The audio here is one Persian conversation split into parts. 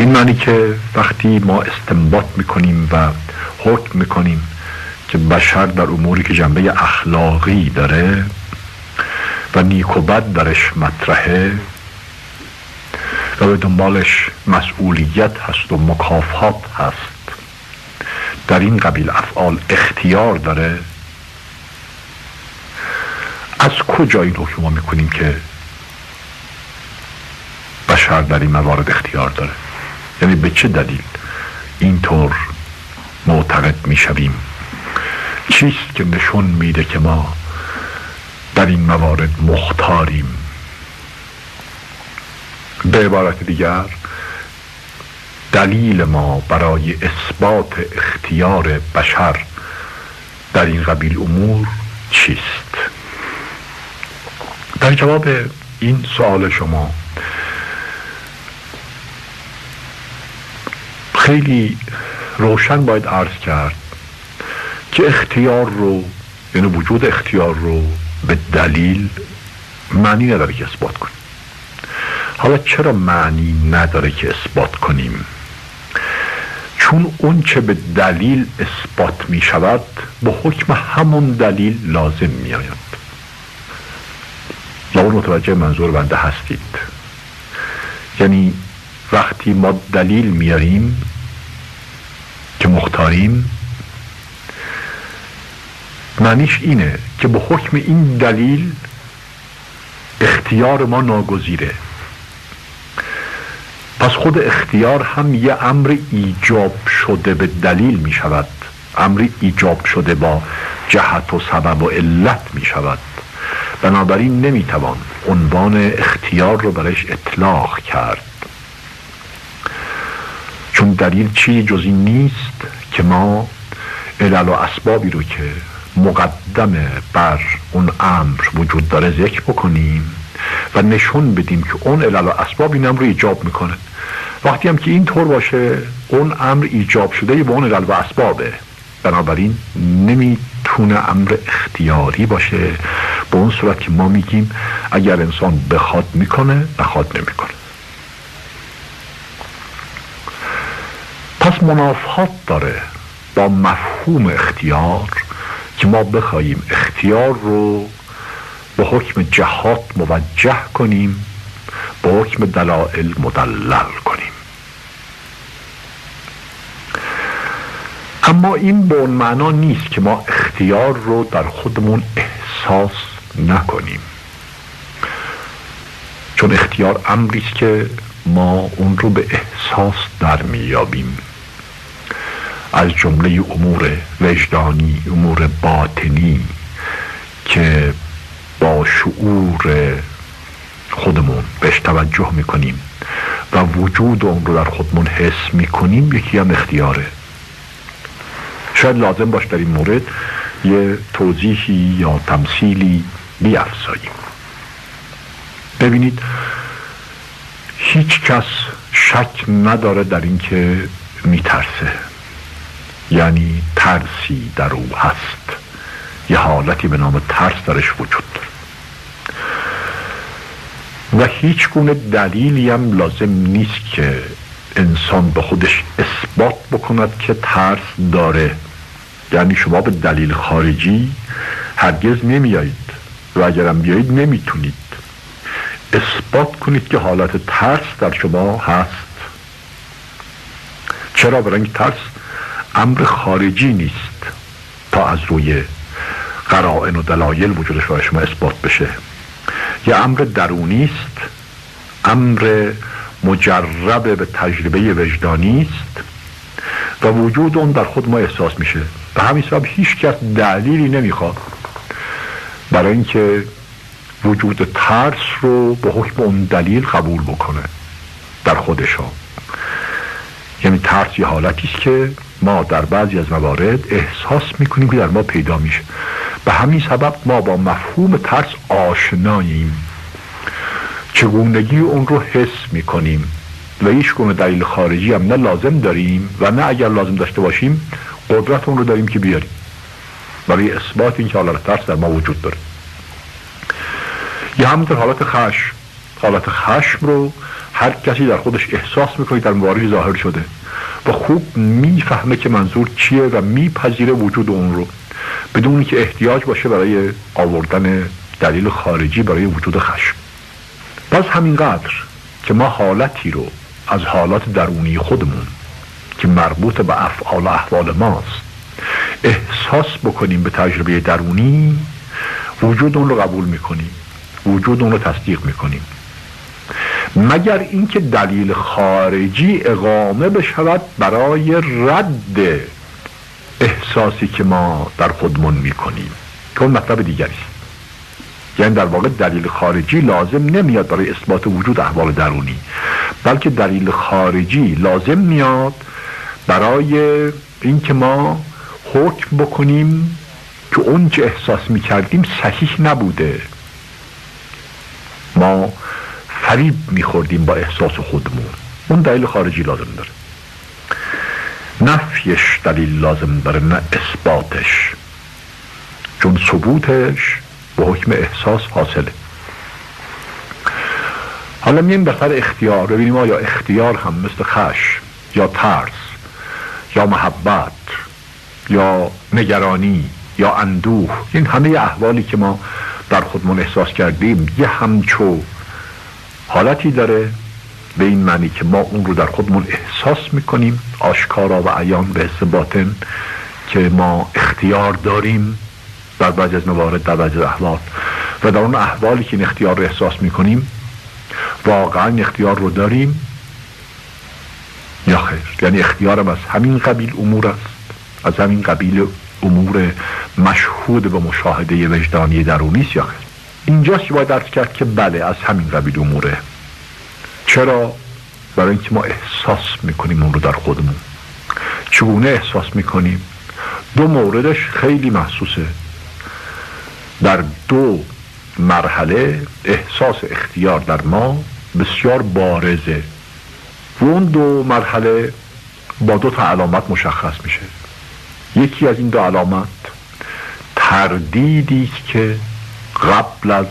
این معنی که وقتی ما استنباط میکنیم و حکم میکنیم که بشر در اموری که جنبه اخلاقی داره و نیک و بد درش مطرحه و به دنبالش مسئولیت هست و مکافات هست، در این قبیل افعال اختیار داره، از کجا این حکم ما میکنیم که بشر در این موارد اختیار داره؟ یعنی به چه دلیل اینطور معتقد میشویم؟ چیست که نشون میده که ما در این موارد مختاریم؟ به عبارت دیگر، دلیل ما برای اثبات اختیار بشر در این قبیل امور چیست؟ در جواب این سوال شما خیلی روشن باید عرض کرد که اختیار رو، یعنی وجود اختیار رو به دلیل معنی نداره که اثبات کنیم. حالا چرا معنی نداره که اثبات کنیم؟ چون اون چه به دلیل اثبات می شود به حکم همون دلیل لازم می آید. لابد متوجه منظور بنده هستید. یعنی وقتی ما دلیل میاریم که مختاریم، معنیش اینه که به حکم این دلیل اختیار ما ناگزیره. پس خود اختیار هم یه امر ایجاب شده به دلیل می شود، امر ایجاب شده با جهت و سبب و علت می شود. بنابراین نمی توان عنوان اختیار رو برش اطلاق کرد، چون دلیل چیزی جز این نیست که ما علل و اسبابی رو که مقدم بر اون امر وجود داره ذکر بکنیم و نشون بدیم که اون علل و اسباب این امر رو ایجاب میکنه. وقتی هم که این طور باشه اون امر ایجاب شده با اون علل و اسبابه، بنابراین نمیتونه امر اختیاری باشه به اون صورت که ما میگیم اگر انسان بخواد میکنه، نخواد نمیکنه. پس منافات داره با مفهوم اختیار که ما بخوایم اختیار رو به حکم جهات موجه کنیم، به حکم دلائل مدلل کنیم. اما این به اون معنا نیست که ما اختیار رو در خودمون احساس نکنیم، چون اختیار امری است که ما اون رو به احساس در میابیم، از جمله امور وجدانی، امور باطنی که با شعور خودمون بهش توجه میکنیم و وجود اون رو در خودمون حس میکنیم، یکی هم اختیاره. شاید لازم باشه در این مورد یه توضیحی یا تمثیلی بیفزاییم. ببینید، هیچ کس شک نداره در این که میترسه، یعنی ترسی در او هست، یه حالتی به نام ترس درش وجود داره و هیچ گونه دلیلی هم لازم نیست که انسان به خودش اثبات بکند که ترس داره. یعنی شما به دلیل خارجی هرگز نمیایید و اگرم بیایید نمیتونید اثبات کنید که حالت ترس در شما هست. چرا؟ برای اینکه ترس امر خارجی نیست تا از روی قرائن و دلایل وجودش برای شما اثبات بشه. یه امر درونی است، امر مجرب به تجربه وجدانی است و وجود اون در خود ما احساس میشه. به همین سبب هیچ کس دلیلی نمیخواد برای اینکه وجود ترس رو به حکم اون دلیل قبول بکنه در خودشان. یعنی ترس یه حالتی است که ما در بعضی از موارد احساس میکنیم که در ما پیدا میشه. به همین سبب ما با مفهوم ترس آشناییم، چگونگی اون رو حس میکنیم و هیچ گونه دلیل خارجی هم نه لازم داریم و نه اگر لازم داشته باشیم قدرت اون رو داریم که بیاریم برای اثبات این که حالت ترس در ما وجود داره. یا همونطور حالت خشم رو هر کسی در خودش احساس میکنه در مبارزه ظاهر شده و خوب میفهمه که منظور چیه و میپذیره وجود اون رو بدون که احتیاج باشه برای آوردن دلیل خارجی برای وجود خشم. باز همینقدر که ما حالتی رو از حالات درونی خودمون که مربوط به افعال و احوال ماست احساس بکنیم به تجربه درونی، وجود اون رو قبول میکنیم، وجود اون رو تصدیق میکنیم، مگر اینکه دلیل خارجی اقامه بشود برای رد احساسی که ما در خودمون میکنیم که اون مطلب دیگری است. یعنی در واقع دلیل خارجی لازم نمیاد برای اثبات وجود احوال درونی، بلکه دلیل خارجی لازم میاد برای اینکه ما حکم بکنیم که اون چه احساس میکردیم صحیح نبوده، ما فریب میخوردیم با احساس خودمون. اون دلیل خارجی لازم داره، نفیش دلیل لازم داره نه اثباتش، چون ثبوتش به حکم احساس حاصله. حالا میایم در سر اختیار ببینیم آیا اختیار هم مثل خشم یا ترس یا محبت یا نگرانی یا اندوه، این همه احوالی که ما در خودمون احساس کردیم یه همچو حالتی داره، به این معنی که ما اون رو در خودمون احساس میکنیم آشکارا و عیان به حس باطن که ما اختیار داریم در بعضی از موارد، در بعضی از احوال، و در اون احوالی که این اختیار رو احساس میکنیم واقعا اختیار رو داریم یا خیر. یعنی اختیارم از همین قبیل امور است، از همین قبیل امور مشهود به مشاهده وجدانی درونی است یا خیر. اینجاست که باید درک کرد که بله از همین قبیل اموره. چرا؟ برای اینکه ما احساس میکنیم اون رو در خودمون. چگونه احساس میکنیم؟ دو موردش خیلی محسوسه. در دو مرحله احساس اختیار در ما بسیار بارزه و اون دو مرحله با دو تا علامت مشخص میشه. یکی از این دو علامت تردیدی است که قبل از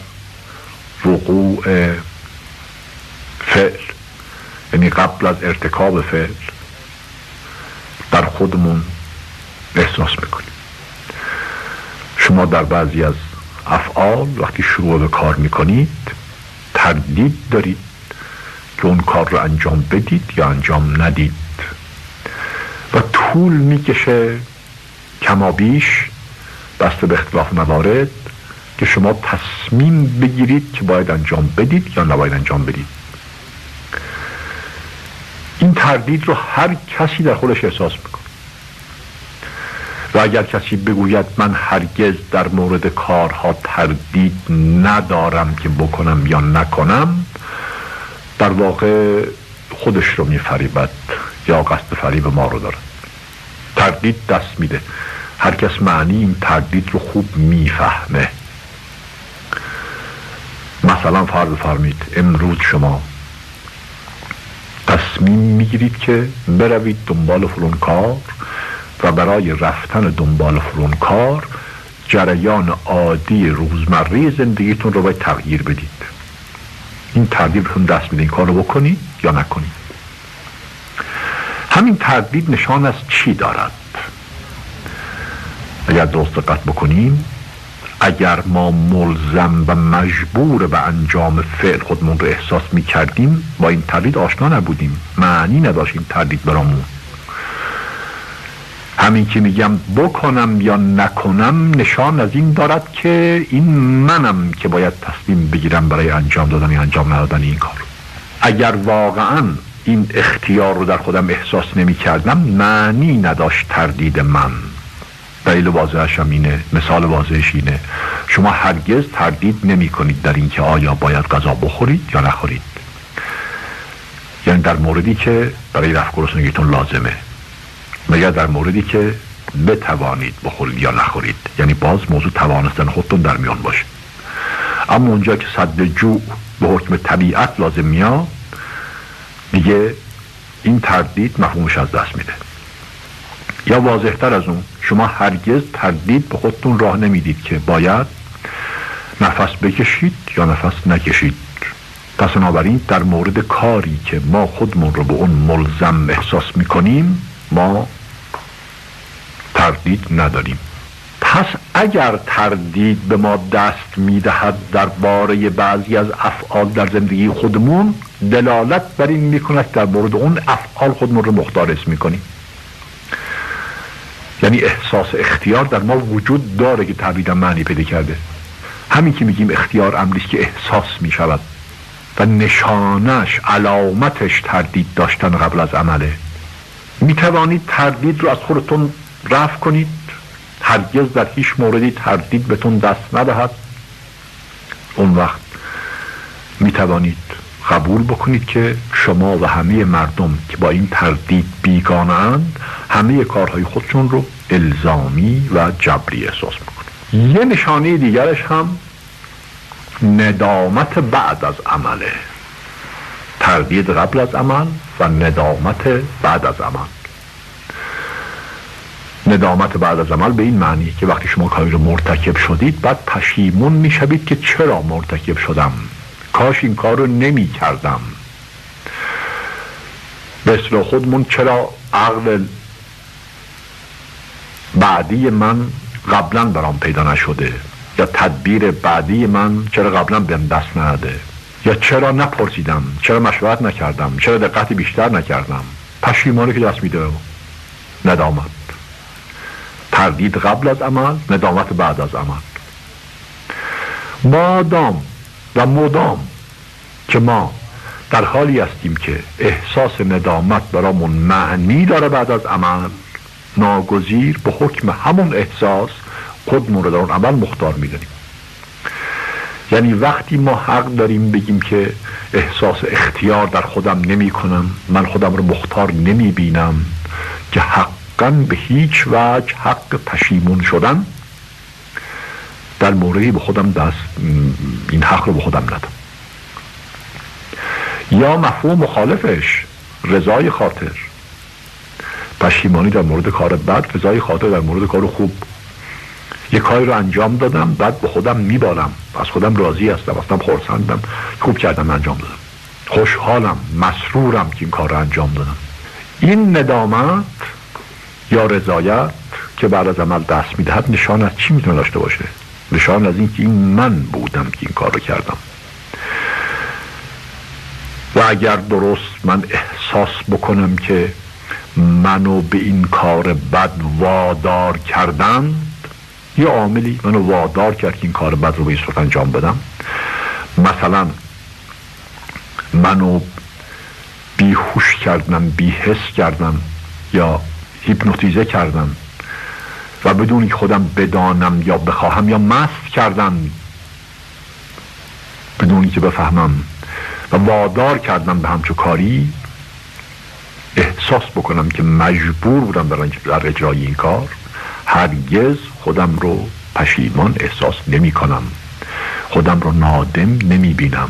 وقوع فعل، یعنی قبل از ارتکاب فعل، در خودمون احساس میکنیم. شما در بعضی از افعال وقتی شروع به کار میکنید تردید دارید که اون کار رو انجام بدید یا انجام ندید و طول میکشه کمابیش بسته به اختلاف موارد که شما تصمیم بگیرید که باید انجام بدید یا نباید انجام بدید. این تردید رو هر کسی در خودش احساس میکنه و اگر کسی بگوید من هرگز در مورد کارها تردید ندارم که بکنم یا نکنم، در واقع خودش رو میفریبد یا قصد فریب ما رو داره. تردید دست میده. هر کس معنی این تردید رو خوب میفهمه. مثلا فرض فرمید امروز شما تصمیم میگیرید که بروید دنبال فلان کار و برای رفتن دنبال فلان کار جریان عادی روزمره زندگیتون رو باید تغییر بدید. این تردید بهتون دست میده این کار رو بکنید یا نکنید. همین تردید نشان از چی دارد؟ اگر درست دقت بکنیم، اگر ما ملزم و مجبور به انجام فعل خودمون رو احساس میکردیم با این تردید آشنا نبودیم، معنی نداشت این تردید برامون. همین که میگم بکنم یا نکنم نشان از این دارد که این منم که باید تصمیم بگیرم برای انجام دادن یا انجام ندادن این کار. اگر واقعا این اختیار رو در خودم احساس نمی کردم معنی نداشت تردید من. دلیل واضحش هم اینه، مثال واضحش اینه، شما هرگز تردید نمی کنید در اینکه آیا باید غذا بخورید یا نخورید، یعنی در موردی که برای رفع گرسنگیتون لازمه، مگر در موردی که بتوانید بخورید یا نخورید، یعنی باز موضوع توانستن خودتون در میان باشه. اما اونجا که سد جوع به حکم طبیعت لازم میاد دیگه این تردید مفهومش از دست میده. یا واضح‌تر از اون، شما هرگز تردید به خودتون راه نمیدید که باید نفس بکشید یا نفس نکشید. پس بنابراین در مورد کاری که ما خودمون رو به اون ملزم احساس میکنیم ما تردید نداریم. پس اگر تردید به ما دست میدهد درباره بعضی از افعال در زندگی خودمون، دلالت بر این میکند در مورد اون افعال خودمون رو مختار اسم میکنیم. یعنی احساس اختیار در ما وجود داره که تبعیدا معنی پیدا کرده. همین که میگیم اختیار امریست که احساس میشود و نشانش، علامتش تردید داشتن قبل از عمله. میتوانید تردید رو از خودتون رفع کنید، هرگز در هیچ موردی تردید بهتون دست ندهد. اون وقت میتوانید قبول بکنید که شما و همه مردم که با این تردید بیگانه اند، همه کارهای خودشون رو الزامی و جبری احساس میکنید. یه نشانه دیگرش هم ندامت بعد از عمله. تردید قبل از عمل و ندامت بعد از عمل. ندامت بعد از عمل به این معنی که وقتی شما کاری رو مرتکب شدید بعد پشیمون میشوید که چرا مرتکب شدم، کاش این کار رو نمی کردم. به اصطلاح خودمون چرا عقل بعدی من قبلا برام پیدا نشده، یا تدبیر بعدی من چرا قبلا بهم دست نده، یا چرا نپرسیدم، چرا مشورت نکردم، چرا دقت بیشتر نکردم. پشیمانی که دست میده. ندامت. تردید قبل از عمل، ندامت بعد از عمل. مادام و مدام که ما در حالی هستیم که احساس ندامت برامون معنی داره بعد از عمل، ناگزیر به حکم همون احساس خودمون رو در اون عمل مختار میدونیم. یعنی وقتی ما حق داریم بگیم که احساس اختیار در خودم نمی کنم، من خودم رو مختار نمی بینم، که حقاً به هیچ وجه حق پشیمون شدن، در موردی به خودم این حق رو به خودم ندم. یا مفهوم مخالفش، رضای خاطر. پشیمانی در مورد کار بد، رضای خاطر در مورد کار خوب. یه کاری رو انجام دادم، بعد به خودم میبالم، از خودم راضی هستم، اصلا خرسندم، خوب کردم انجام دادم، خوشحالم، مسرورم که این کار رو انجام دادم. این ندامت یا رضایت که بعد از عمل دست میدهد نشان از چی میتونه داشته باشه؟ نشان از این که این من بودم که این کار رو کردم. و اگر درست من احساس بکنم که منو به این کار بد وادار کردن، یه عاملی منو وادار کرد که این کار بد رو به این صورت انجام بدم، مثلا منو بیهوش کردن، بی‌حس کردن، یا هیپنوتیزه کردن و بدون که خودم بدانم یا بخواهم، یا مست کردن بدون که بفهمم و وادار کردن به همچو کاری، احساس بکنم که مجبور بودم در اجرای این کار، هرگز خودم رو پشیمان احساس نمی کنم، خودم رو نادم نمی بینم،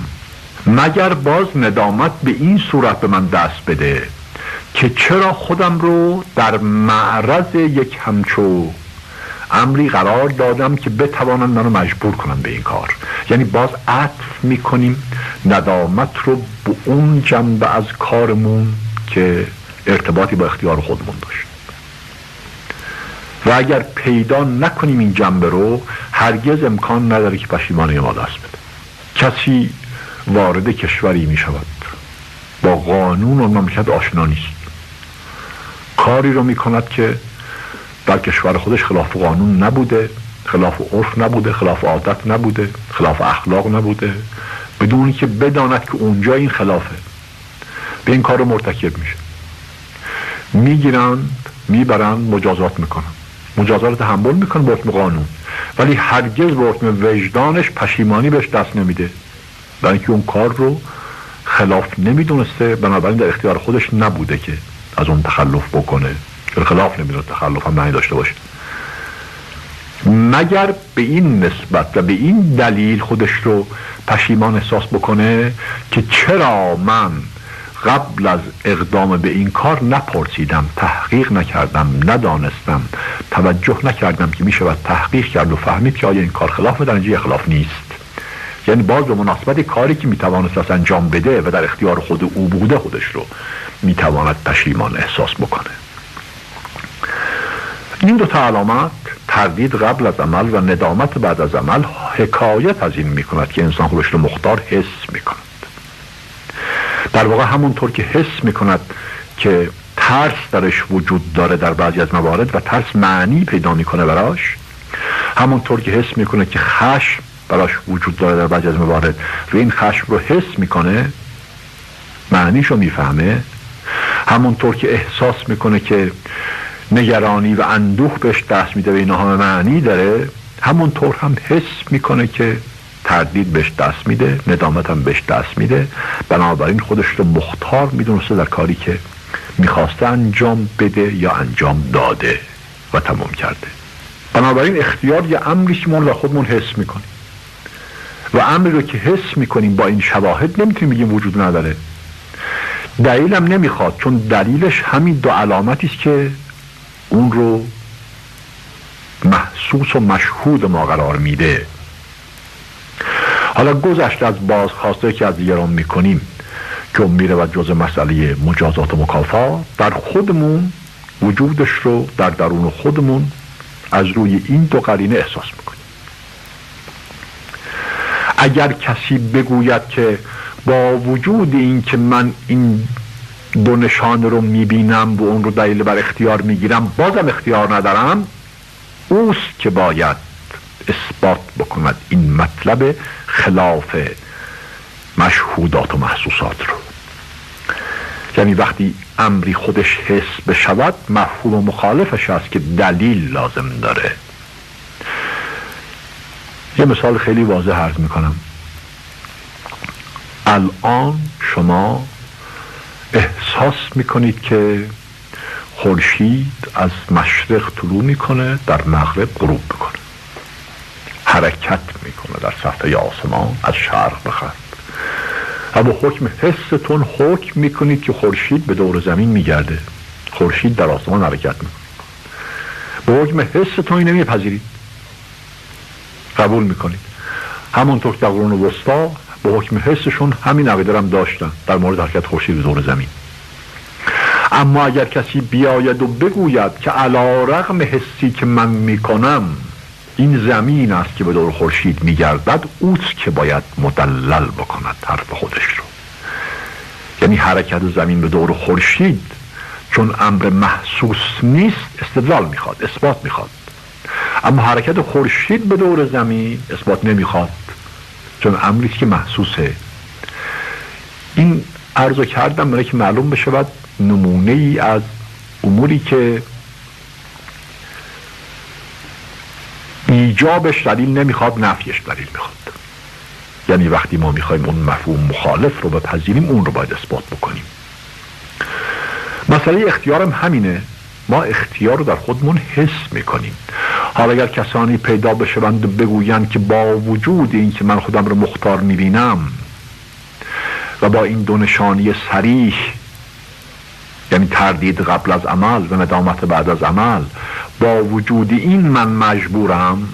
مگر باز ندامت به این صورت به من دست بده که چرا خودم رو در معرض یک همچو امری قرار دادم که بتوانم منو مجبور کنم به این کار. یعنی باز عطف میکنیم ندامت رو به اون جنبه از کارمون که ارتباطی با اختیار خودمون داشت. و اگر پیدا نکنیم این جنبه رو، هرگز امکان نداره که پشیمانی ما دست بده. کسی وارد کشوری می شود، با قانون و مملکت آشنا نیست، کاری رو می کند که در کشور خودش خلاف قانون نبوده، خلاف عرف نبوده، خلاف عادت نبوده، خلاف اخلاق نبوده، بدون که بداند که اونجا این خلافه، به این کار رو مرتکب میشه. میگیرند، میبرند، مجازات میکنن، مجازات تحمل میکنن به حکم قانون، ولی هرگز به حکم وجدانش پشیمانی بهش دست نمیده، برای اینکه اون کار رو خلاف نمیدونسته، بنابراین در اختیار خودش نبوده که از اون تخلف بکنه، که خلاف نمیدونه تخلف هم معنی داشته باشه، مگر به این نسبت و به این دلیل خودش رو پشیمان احساس بکنه که چرا من قبل از اقدام به این کار نپرسیدم، تحقیق نکردم، ندانستم، توجه نکردم که میشه تحقیق کرد و فهمید که آیا این کار خلاف در اینجا یا خلاف نیست. یعنی باز به مناسبت کاری که میتوانست انجام بده و در اختیار خود او بوده خودش رو میتواند پشیمان احساس بکنه. این دو تا علامت، تردید قبل از عمل و ندامت بعد از عمل، حکایت از این میکند که انسان خودش رو مختار حس میکند. در واقع همونطور که حس میکند که ترس درش وجود داره در بعضی از موارد و ترس معنی پیدا میکنه براش، همونطور که حس میکنه که خشم براش وجود داره در بعضی از موارد و این خشم رو حس میکنه، معنیشو میفهمه، همونطور که احساس میکنه که نگرانی و اندوه بهش دست میده و اینا همه معنی داره، همونطور هم حس میکنه که تردید بهش دست میده، ندامت هم بهش دست میده. بنابراین خودش رو مختار میدونسته در کاری که میخواسته انجام بده یا انجام داده و تمام کرده. بنابراین اختیار یه امری که ما خودمون حس میکنیم و امری رو که حس میکنیم با این شواهد نمیتونیم بگیم وجود نداره. دلیلم نمیخواد، چون دلیلش همین دو علامتی است که اون رو محسوس و مشهود ما قرار میده. حالا گذشته از بازخواسته که از دیگران میکنیم که میره و جز مسئله مجازات و مکافات، در خودمون وجودش رو در درون خودمون از روی این دو قرینه احساس میکنیم. اگر کسی بگوید که با وجود این که من این دو نشان رو میبینم و اون رو دلیل بر اختیار میگیرم بازم اختیار ندارم، اوست که باید اثبات بکند این مطلب خلاف مشهودات و محسوسات رو. یعنی وقتی امری خودش حس بشود، مفهوم و مخالفش هست که دلیل لازم داره. یه مثال خیلی واضح عرض میکنم. الان شما احساس میکنید که خورشید از مشرق طلوع میکنه، در مغرب غروب میکنه، حرکت میکنه در سطح آسمان از شرق به غرب. و با حکم حستون حکم میکنید که خورشید به دور زمین میگرده، خورشید در آسمان حرکت میکنه. با حکم حستون اینو میپذیرید، قبول میکنید. همونطور که در قرون وسطا با حکم حسشون همین عقیده هم داشتن در مورد حرکت خورشید به دور زمین. اما اگر کسی بیاید و بگوید که علی رغم حسی که من میکنم این زمین است که به دور خورشید میگردد، اوست که باید مدلل بکند حرف خودش رو. یعنی حرکت زمین به دور خورشید چون امر محسوس نیست استدلال میخواد، اثبات میخواد. اما حرکت خورشید به دور زمین اثبات نمیخواد، چون امری که محسوسه. این عرضو کردم برای که معلوم بشود نمونه ای از اموری که ایجابش دلیل نمیخواد، نفیش دلیل میخواد. یعنی وقتی ما میخوایم اون مفهوم مخالف رو بپذیریم، اون رو باید اثبات بکنیم. مسئله اختیارم همینه. ما اختیار رو در خودمون حس میکنیم. حالا اگر کسانی پیدا بشوند و بگویند که با وجود این که من خودم رو مختار میبینم و با این دو نشانی صریح، یعنی تردید قبل از عمل و ندامت بعد از عمل، با وجود این من مجبورم،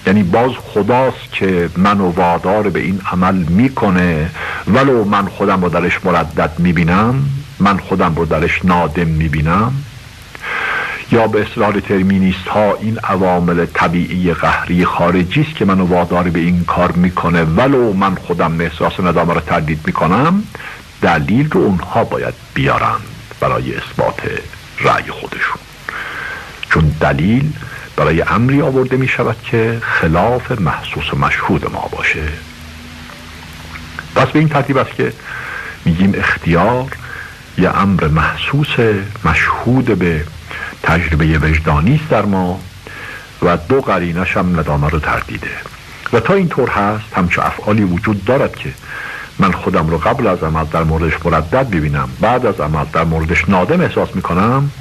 یعنی باز خداست که منو وادار به این عمل میکنه ولو من خودم رو درش مردد میبینم، من خودم رو درش نادم میبینم، یا به اصطلاح ترمینیست ها این عوامل طبیعی قهری خارجی است که منو وادار به این کار میکنه ولو من خودم احساس ندامه رو تردید میکنم، دلیل رو اونها باید بیارن برای اثبات رأی خودشون. چون دلیل برای امری آورده می شود که خلاف محسوس و مشهود ما باشه. پس به این ترتیب است که میگیم اختیار یه امر محسوس مشهود به تجربه وجدانی است در ما و دو قرینش هم ندامه رو تردیده. و تا اینطور هست همچون افعالی وجود دارد که من خودم رو قبل از عمل در موردش مردد ببینم، بعد از عمل در موردش نادم احساس میکنم،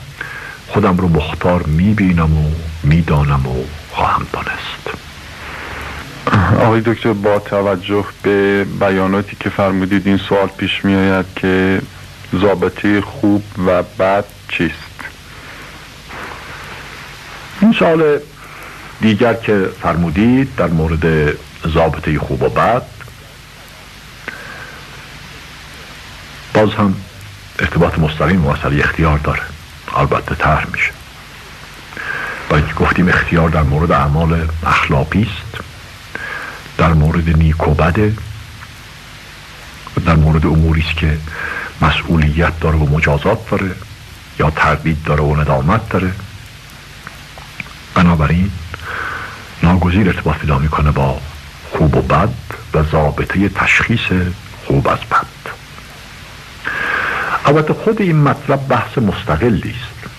خودم رو مختار میبینم و میدانم و خواهم دانست. آقای دکتر، با توجه به بیاناتی که فرمودید این سوال پیش میآید که ضابطه خوب و بد چیست؟ این سوال دیگر که فرمودید در مورد ضابطه خوب و بد باز هم ارتباط مستقیم با مسئله اختیار داره، البته طرح میشه. برای اینکه گفتیم اختیار در مورد اعمال اخلاقی است، در مورد نیک و بده، در مورد اموری است که مسئولیت داره و مجازات داره یا تردید داره و ندامت داره. بنابراین ناگزیر ارتباط پیدا میکنه با خوب و بد و ضابطه تشخیص خوب از بد. البته خود این مطلب بحث مستقلی است،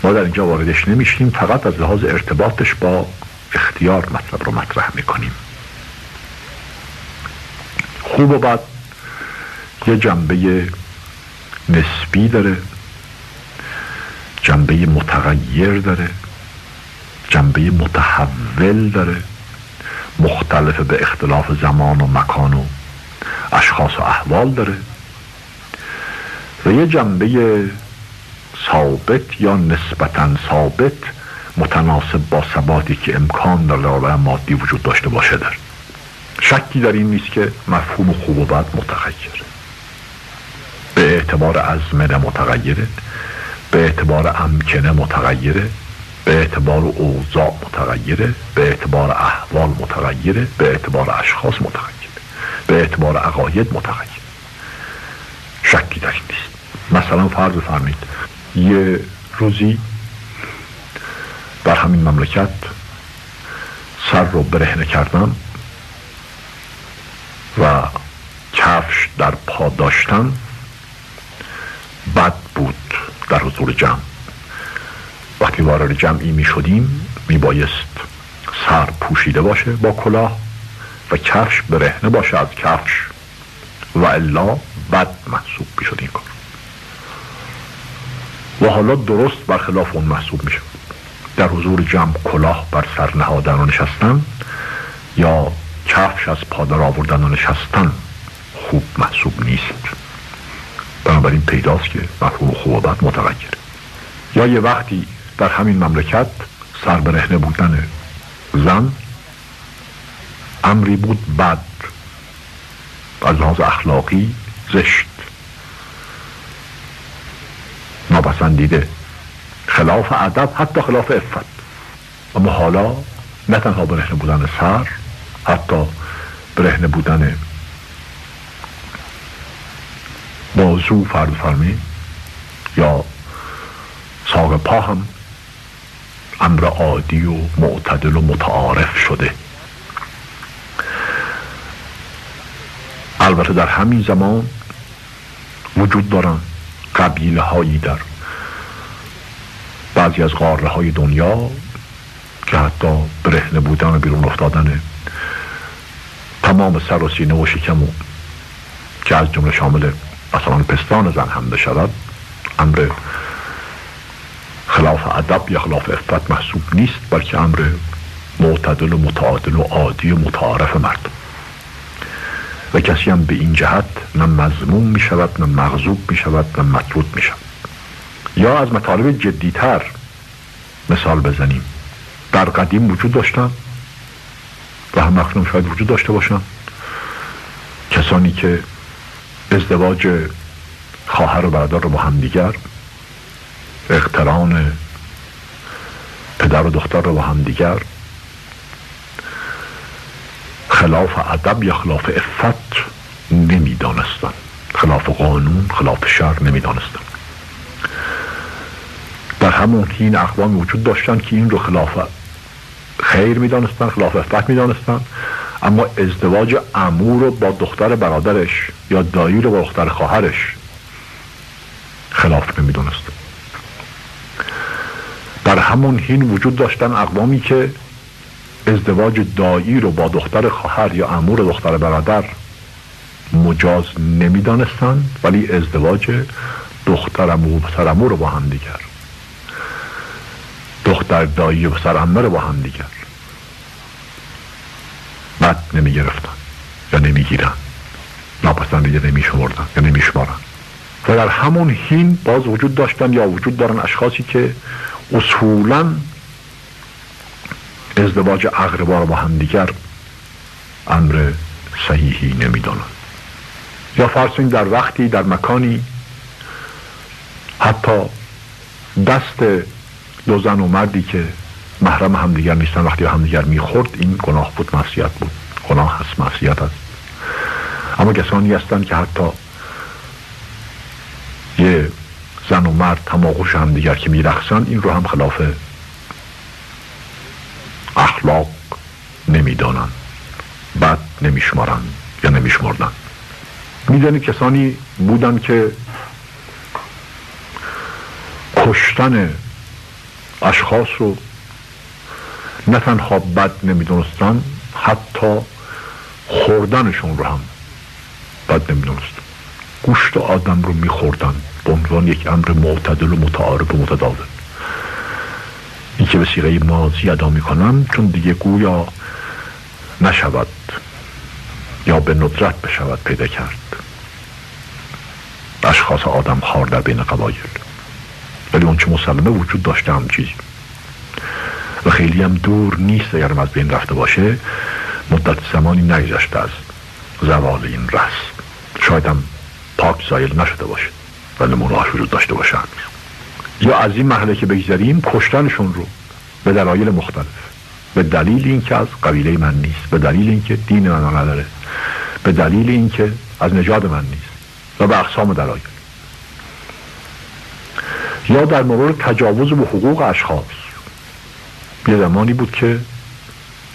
ما در اینجا واردش نمیشیم، فقط از لحاظ ارتباطش با اختیار مطلب رو مطرح میکنیم. خوب و بد یه جنبه نسبی داره، جنبه متغیر داره، جنبه متحول داره، مختلف به اختلاف زمان و مکان و اشخاص و احوال داره، و یه جنبه ثابت یا نسبتاً ثابت متناسب با ثباتی که امکان در عالم مادی وجود داشته باشه داره. شکی در این نیست که مفهوم خوب و بد متغیره، به اعتبار ازمنه متغیره، به اعتبار امکنه متغیره، به اعتبار اوضاع متغیره، به اعتبار احوال متغیره، به اعتبار اشخاص متغیره، به اعتبار عقاید متغیره. شکی در این نیست. مثلا فرض فرمایید یه روزی در همین مملکت سر رو برهنه کردم و کفش در پا داشتن بد بود در حضور جمع. وقتی وارد جمعی می شدیم می بایست سر پوشیده باشه با کلاه و کفش برهنه باشه از کفش، و الا بد محسوب می شد این کار. و حالا درست برخلاف اون محسوب می شد. در حضور جمع کلاه بر سر نهادن و نشستن یا کفش از پادر آوردن و نشستن خوب محسوب نیست. بنابراین پیداست که مفهوم خوب و بد متغیره. یا یه وقتی در همین مملکت سر برهنه بودن زن امری بود بد، از لحاظ اخلاقی زشت، ناپسندیده، خلاف ادب، حتی خلاف عفت. اما حالا نه تنها برهنه بودن سر، حتی برهنه بودن بازو فرض فرمی یا ساق پا هم امر عادی و معتدل و متعارف شده. البته در همین زمان وجود دارن قبیله هایی در بعضی از قاره های دنیا که حتی برهنه بودن و بیرون افتادن تمام سر و سینه و شکم که از جمله شامل مثلا پستان زن هم بشود امر خلاف ادب یا خلاف عفت محسوب نیست، بلکه امر معتدل و متعادل و عادی و متعارف مردم. و کسی هم به این جهت نه مذموم می شود، نه مغضوب می شود، نه مطرود می شود. یا از مطالب جدیتر مثال بزنیم، در قدیم وجود داشتن و هم اکنون شاید وجود داشته باشن کسانی که ازدواج خواهر و برادر رو با هم دیگر، اقتران پدر و دختر رو با هم دیگر خلاف ادب یا خلاف عفت نمی دانستن، خلاف قانون، خلاف شرع نمی دانستن. در همون حین اقوام وجود داشتن که این رو خلاف خیر می دانستن، خلاف عفت می دانستن، اما ازدواج عمو رو با دختر برادرش یا دایی رو با دختر خواهرش خلاف نمی دانستن. در همون حین وجود داشتن اقوامی که ازدواج دایی رو با دختر خواهر یا عمو رو دختر برادر مجاز نمی دانستن، ولی ازدواج دختر عمو و پسر عمو رو با هم دیگر، دختر دایی و پسر عمه رو با هم دیگر بد نمی گرفتن یا نمی گیرن، ناپسندیده نمی شمردن یا نمی شمارن. و در همون حین باز وجود داشتن یا وجود دارن اشخاصی که اصولاً ازدواج اقربا رو با هم دیگر امر صحیحی نمیدانند. یا فرض کنید در وقتی در مکانی حتی دست دو زن و مردی که محرم همدیگر نیستن وقتی همدیگر میخورد، این گناه بود، معصیت بود، گناه هست، معصیت هست. اما کسانی هستند که حتی یه زن و مرد تماغوش همدیگر که میرقصن، این رو هم خلاف اخلاق نمیدانند، بد نمیشمارند یا نمیشمردند. میدانید کسانی بودن که کشتن اشخاص رو نه تنها بد نمیدونستن، حتی خوردنشون رو هم بد نمیدونستن. گوشت آدم رو میخوردن به عنوان یک امر معتدل و متعارف و متداول. این که به صیغه ماضی ادا میکنن چون دیگه گویا نشود یا به ندرت بشود پیدا کرد اشخاص آدم خوار در بین قبایل، ولی اون چه مسلمه وجود داشته هم چیزی و خیلی هم دور نیست اگر از بین رفته باشه. مدت زمانی نگذشته از زوال این رسم، شاید هم پاک زایل نشده باشه و نمونه‌اش وجود داشته باشه. یا از این مرحله که بگذاریم، کشتنشون رو به دلایل مختلف، به دلیل اینکه از قبیله من نیست، به دلیل اینکه دین من نداره، به دلیل اینکه از نژاد من نیست و به اقسام دلایل. یا در مورد تجاوز به حقوق اشخاص، یه زمانی بود که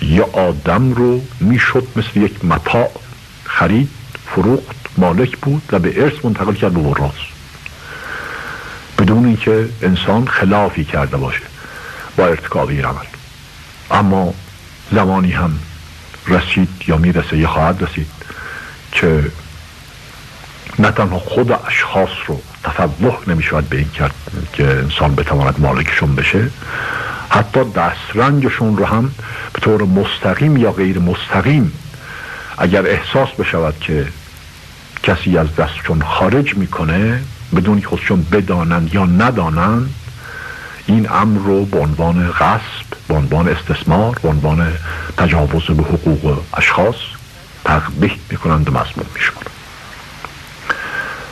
یه آدم رو میشد مثل یک متاع خرید، فروخت، مالک بود و به ارث منتقل کرد به وراث بدون اینکه انسان خلافی کرده باشه با ارتکاب این عمل. اما زمانی هم رسید یا میرسه یا خواهد رسید که نه تنها خود اشخاص رو تفوه نمیشود به این کرد که انسان بتواند مالکشون بشه، حتی دسترنجشون رو هم به طور مستقیم یا غیر مستقیم اگر احساس بشود که کسی از دستشون خارج میکنه بدون که خودشون بدانند یا ندانند، این امر رو به عنوان غصب، به عنوان استثمار، به عنوان تجاوز به حقوق اشخاص تقبیح میکنند و مذموم میشمارند.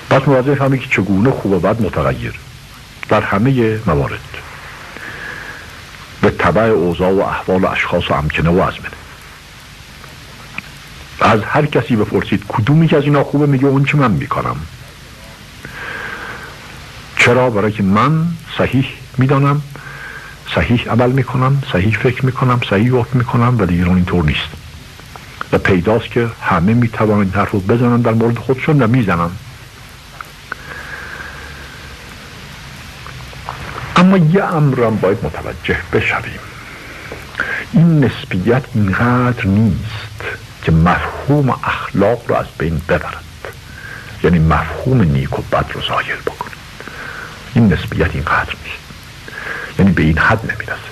پس مواجه فهمید که چگونه خوب و بد متغیر در همه موارد به تبع اوضاع و احوال اشخاص و امکنه و ازمنه. از هر کسی بپرسید کدومی که از اینا خوبه، میگه اون چه من میکنم. چرا؟ برای که من صحیح میدانم، صحیح عمل میکنم، صحیح فکر میکنم، صحیح حکم میکنم و دیگران اینطور نیست. و پیداست که همه میتوانند این حرف رو بزنن در مورد خودشون و میزنن. اما یه امرم باید متوجه بشویم، این نسبیت اینقدر نیست که مفهوم اخلاق رو از بین ببرد، یعنی مفهوم نیک و بد رو زایل بکنه. این نسبیت اینقدر نیست، یعنی به این حد نمیرسه.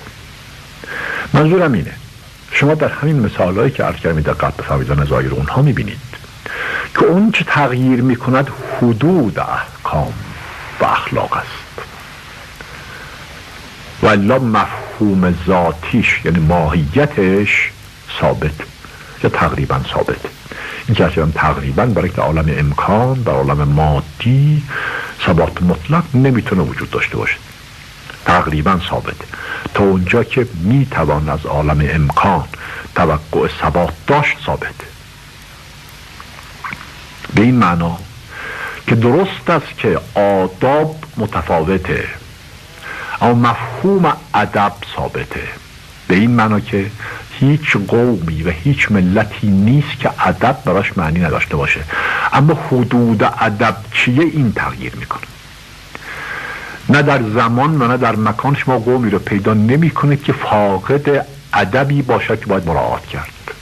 منظورم اینه شما در همین مثالهایی که عرض کردم دقت بفرمایید و نظایر اونها میبینید که اون چه تغییر میکند حدود احکام و اخلاق است، و الا مفهوم ذاتیش یعنی ماهیتش ثابت یا تقریبا ثابت. این که اصلا تقریبا برای که عالم امکان، در عالم مادی ثبات مطلق نمیتونه وجود داشته باشه. تقریبا ثابت تا اونجا که میتوان از عالم امکان توقع ثبات داشت ثابت. به این معنا که درست است که آداب متفاوته اما مفهوم ادب ثابته. به این معنا که هیچ قومی و هیچ ملتی نیست که ادب براش معنی نداشته باشه، اما حدود ادب چیه این تغییر میکنه. نه در زمان و نه در مکان شما قومی رو پیدا نمیکنه که فاقد ادبی باشه که باید مراعات کرد.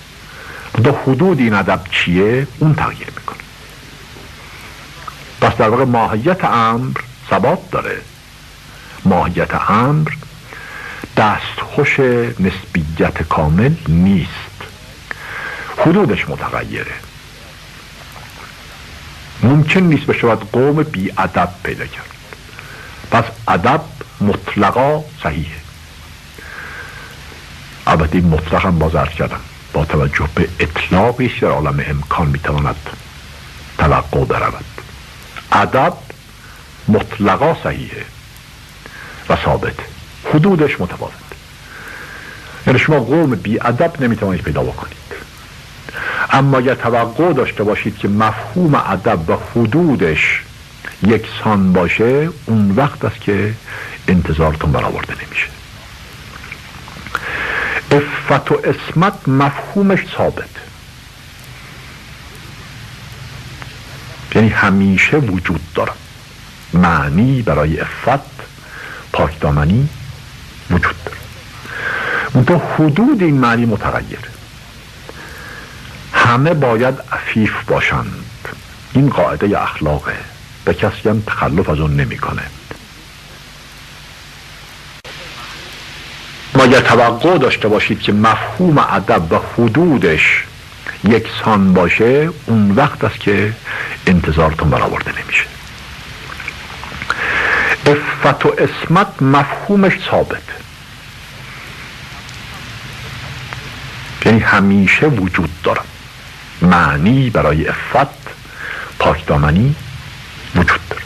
در حدود این ادب چیه اون تغییر میکنه. پس در واقع ماهیت امر ثبات داره. ماهیت امر دستخوش نسبیت کامل نیست، حدودش متغیره. ممکن نیست بشود قوم بی ادب پیدا کرد. پس ادب مطلقا صحیحه. البته این مطلق هم باز عرض کردم با توجه به اطلاقی در عالم امکان میتواند توقع برود. ادب مطلقا صحیحه و ثابت، حدودش متفاوت. یعنی شما قوم بی ادب نمیتوانید پیدا بکنید، اما اگر توقع داشته باشید که مفهوم ادب و حدودش یکسان باشه، اون وقت است که انتظارتون برآورده نمیشه. عفت و عصمت مفهومش ثابت، یعنی همیشه وجود دارد. معنی برای عفت، پاکدامنی وجود دارد. منتها حدود این معنی متغیره. همه باید عفیف باشند، این قاعده اخلاقه، به کسی هم تخلف از اون نمیکنه. ما اگر توقع داشته باشید که مفهوم ادب و حدودش یکسان باشه، اون وقت است که انتظارتون برآورده نمیشه. عفت و عصمت مفهومش ثابت، یعنی همیشه وجود دارد. معنی برای عفت، پاکدامنی وجود دارد.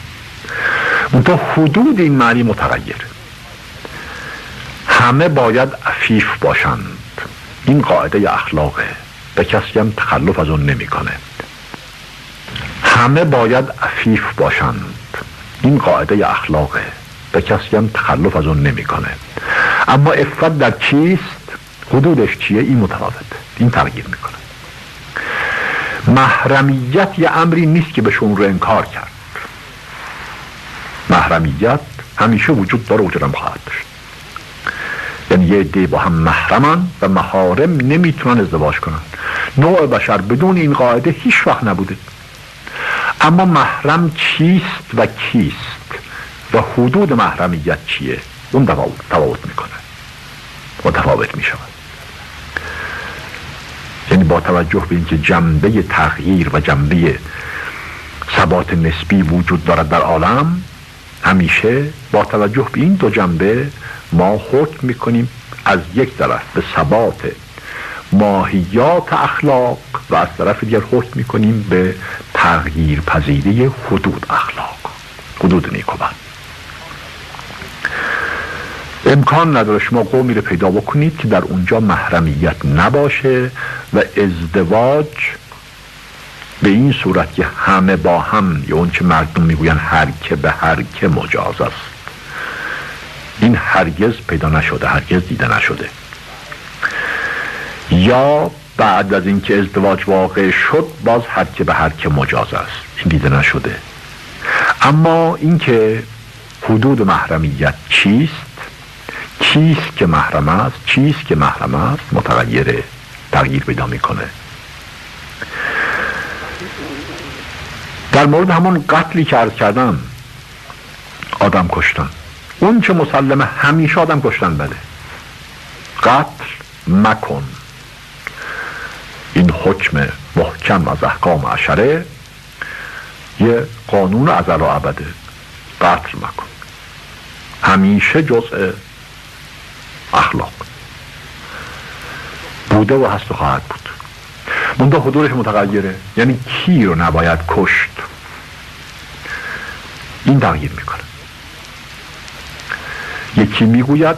منتها حدود این معنی متغیره. همه باید عفیف باشند، این قاعده اخلاقه، به کسی هم تخلف از اون نمیکنه. همه باید عفیف باشند، این قاعده اخلاقه، به کسی هم تخلف از اون نمیکنه. اما عفت در چیست؟ حدودش چیه؟ این متفاوته، این تغییر میکنه. محرمیت یه امری نیست که بهشون رو انکار کرد. محرمیت همیشه وجود داره، وجودم خواهد داشت. یعنی یه عده با هم محرمن و محارم نمیتونن ازدواج کنن. نوع بشر بدون این قاعده هیچ وقت نبوده. اما محرم چیست و کیست و حدود محرمیت چیه؟ اون تفاوت میکنه، متفاوت میشود. یعنی با توجه به اینکه جنبه تغییر و جنبه ثبات نسبی وجود دارد در عالم، همیشه با توجه به این دو جنبه ما حکم میکنیم از یک طرف به ثبات ماهیات اخلاق و از طرف دیگر حکم میکنیم به تغییر پذیری حدود اخلاق، حدود نیکوبند. امکان نداره شما قومی رو پیدا بکنید که در اونجا محرمیت نباشه و ازدواج به این صورت که همه با هم، یا اون چه مردم میگوین هر که به هر که مجاز است، این هرگز پیدا نشده، هرگز دیده نشده. یا بعد از اینکه ازدواج واقع شد باز هر که به هر که مجاز است، این دیده نشده. اما اینکه حدود محرمیت چیست، کیست که محرم است، چیست که محرم است، متغیره، تغییر پیدا میکنه. در مورد همون قتلی که عرض کردم، آدم کشتن، اون چه مسلمه همیشه آدم کشتن، بله، قتل مکن. این حکم محکم از احکام عشره، یه قانون ازل و ابده، قتل مکن، همیشه جزء اخلاق بوده و هست و خواهد بود. منتها حدودش متغیره، یعنی کی رو نباید کشت، این تغییر میکنه. یکی میگوید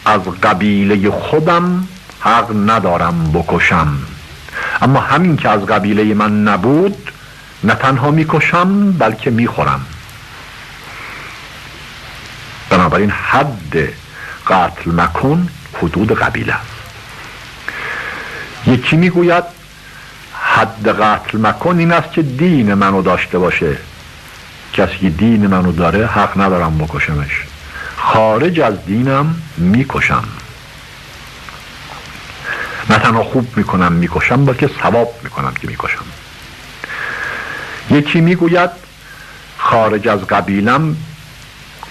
از قبیله خودم حق ندارم بکشم، اما همین که از قبیله من نبود نه تنها میکشم بلکه میخورم. بنابراین حد قتل مکن حدود قبیله است. یکی میگوید حد قتل مکن این است که دین منو داشته باشه، کسی که دین منو داره حق ندارم بکشمش، خارج از دینم میکشم. نه تنها خوب میکنم میکشم بلکه ثواب میکنم که میکشم. یکی میگوید خارج از قبیلم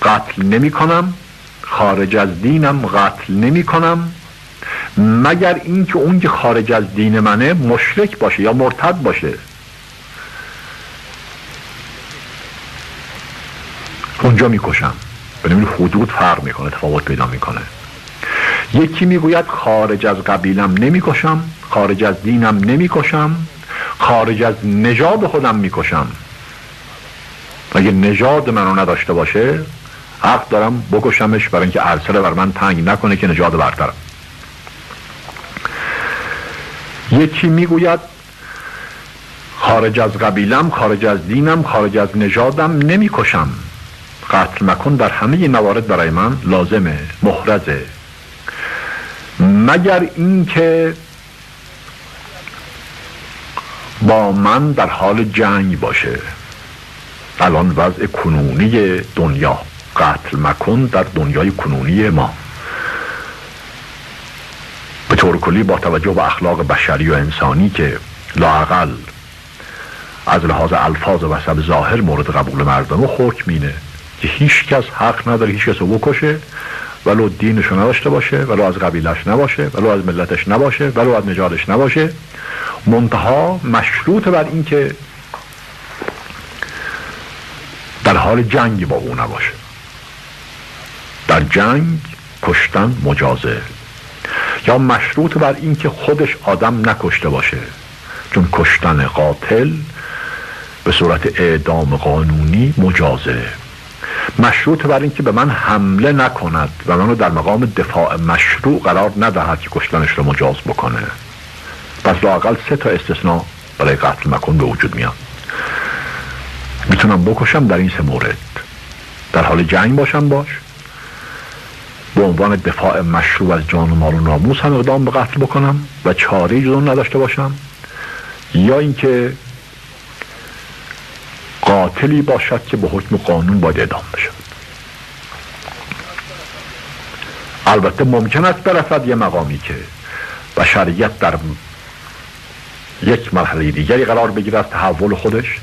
قتل نمی کنم، خارج از دینم قتل نمی کنم، مگر اینکه اون که خارج از دین منه مشرک باشه یا مرتد باشه، اونجا میکشم. بنابراین حدود فرق میکنه، تفاوت پیدا میکنه. یکی میگوید خارج از قبیلم نمیکشم، خارج از دینم نمی کشم، خارج از نژاد خودم می کشم. اگه نژاد منو نداشته باشه حق دارم بکشمش، برای اینکه ارسله بر من تنگ نکنه که نژاد برترم. یکی میگوید خارج از قبیلم، خارج از دینم، خارج از نژادم نمی کشم. قتل مکن در همه این موارد برای من لازمه، محرزه، مگر اینکه با من در حال جنگ باشه. الان وضع کنونی دنیا، قتل مکن در دنیای کنونی ما به طور کلی با توجه به اخلاق بشری و انسانی که لااقل از لحاظ الفاظ و وسب ظاهر مورد قبول مردم و حکم اینه که هیچ کس حق نداره هیچ کس رو بکشه، ولو دینشو نداشته باشه، ولو از قبیلش نباشه، ولو از ملتش نباشه، ولو از نژادش نباشه، منتها مشروط بر این که در حال جنگ با او نباشه. در جنگ کشتن مجازه، یا مشروط بر این که خودش آدم نکشته باشه، چون کشتن قاتل به صورت اعدام قانونی مجازه. مشروط بر این که به من حمله نکند و منو در مقام دفاع مشروع قرار ندهد که کشتنش رو مجاز بکنه. پس لااقل 3 استثناء برای قتل مکن به وجود میاد. میتونم بکشم در این 3 مورد: در حال جنگ باشم باش، به عنوان دفاع مشروع از جان و مال و ناموس هم اقدام به قتل بکنم و چاره‌ای جز اون نداشته باشم، یا اینکه قاتلی باشد که به حکم قانون باید اعدام بشه. البته ممکن است برسد یه مقامی که بشریت در یک مرحله دیگری قرار بگیره از تحول خودش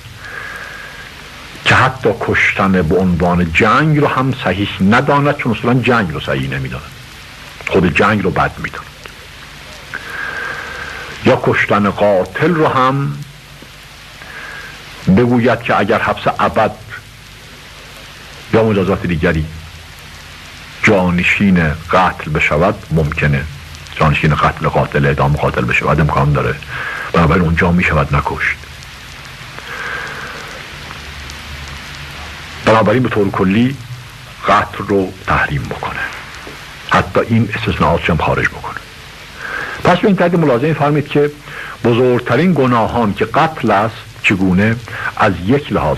که حتی کشتن به عنوان جنگ رو هم صحیح نداند، چون اصلا جنگ رو صحیح نمیداند، خود جنگ رو بد میداند. یا کشتن قاتل رو هم بگوید که اگر حبس ابد یا مجازات دیگری جانشین قتل بشود ممکنه، جانشین قتل قاتل اعدام قاتل بشود امکان داره، بنابراین اونجا میشود نکشت. بنابراین به طور کلی قتل رو تحریم بکنه، حتی این استثناءاتش هم خارج بکنه. پس به این ترتیب ملاحظه فرمید که بزرگترین گناهان که قتل است چگونه از یک لحاظ